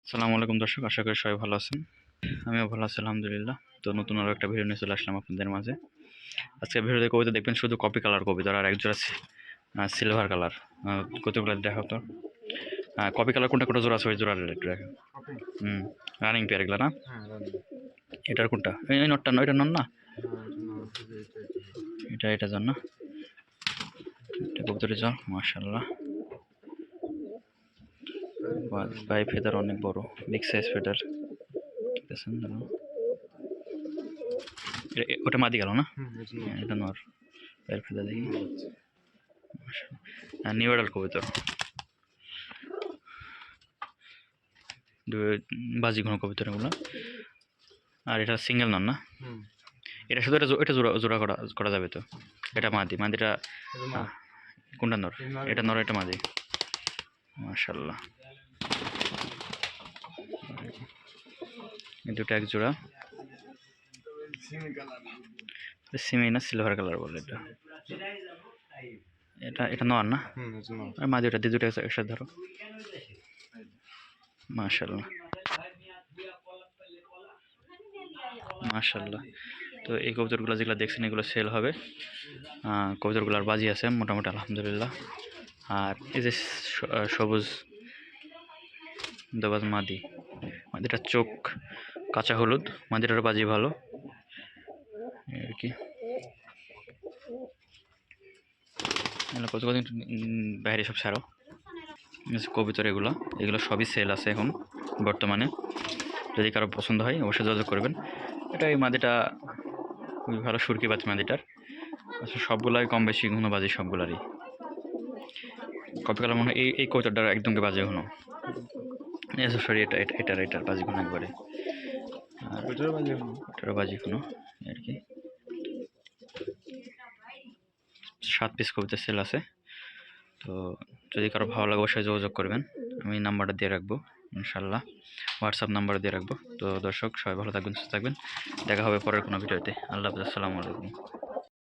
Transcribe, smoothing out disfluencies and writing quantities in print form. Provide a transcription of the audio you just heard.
আসসালামু আলাইকুম দর্শক, আশা করি সবাই ভালো আছেন। আমিও ভালো আছি আলহামদুলিল্লাহ। তো নতুন আরও একটা ভিডিও নিয়ে চলে আসলাম আপনাদের মাঝে। আজকে ভিডিওতে কবিতা দেখবেন শুধু কপি কালার কবিতা, আর একজোড়া সিলভার কালার। কতগুলো দেখো তো, কপি কালার কোনটা কোনটা জোড়া আছে ওই জোড়া একটু দেখো। রানিং পেয়ার এগুলো না? এটার কোনটা? এই নটটা নয়, এটা নন না? এটা জান না? এটা কবুতরের জল, মাশাআল্লাহ। ভাই ফেদার অনেক বড়, বিগ সাইজ ফেদার। দেখতেছেন দাঁড়ান। ওটা মাদি গেল না? এটা নর। এর ফেদার দেখি, নিউ এডাল কবুতর, বাজি ঘন কবুতর এগুলো। আর এটা সিঙ্গেল নন না? এটা শুধু এটা জোড়া জোড়া করা যাবে তো? এটা মাদি, মাদিটা কোনটা নর? এটা নর, এটা মাদি। মাশাআল্লাহ, এই দুটো এক জোড়া। সিমি না সিলভার কালার বলে এটা। এটা এটা নর না? আর মাদি ওটা দিয়ে দুটো একসাথে ধরো। মাশাআল্লাহ মাশাআল্লাহ। তো এই কবুতরগুলো যেগুলো দেখছেন এগুলো সেল হবে। কবুতরগুলোর বাজি আছে মোটামুটি আলহামদুলিল্লাহ। আর এই যে সবুজ দবাজ মাদি, মাদিটার চোখ কাঁচা হলুদ, মাদিটার বাজি ভালো আর কি। কত কদিন বাইরে সব ছাড়ো কবুতর, এগুলো সবই সেল আছে এখন বর্তমানে। যদি কারো পছন্দ হয় অবশ্যই যোগাযোগ করবেন। এটা এই মাদিটা খুবই ভালো সুরকি বাজ মাদিটার। আচ্ছা, সবগুলাই কম বেশি ঘন বাজি সবগুলারই। কপি কালার মনে হয় এই কবুতরটার একদমকে বাজে ঘন। সরি, এটার বাজি ঘন একবারে। আর এটারও বাজি ঘন আর কি। 7 পিস কবিতা সেল আছে। তো যদি কারো ভালো লাগে অবশ্যই যোগাযোগ করবেন। আমি নাম্বারটা দিয়ে রাখবো ইনশাল্লাহ, হোয়াটসঅ্যাপ নাম্বার দিয়ে রাখবো। তো দর্শক সবাই ভালো থাকবেন, সুস্থ থাকবেন। দেখা হবে পরের কোনো ভিডিওতে। আল্লাহ হাফেজ, আসসালামু আলাইকুম।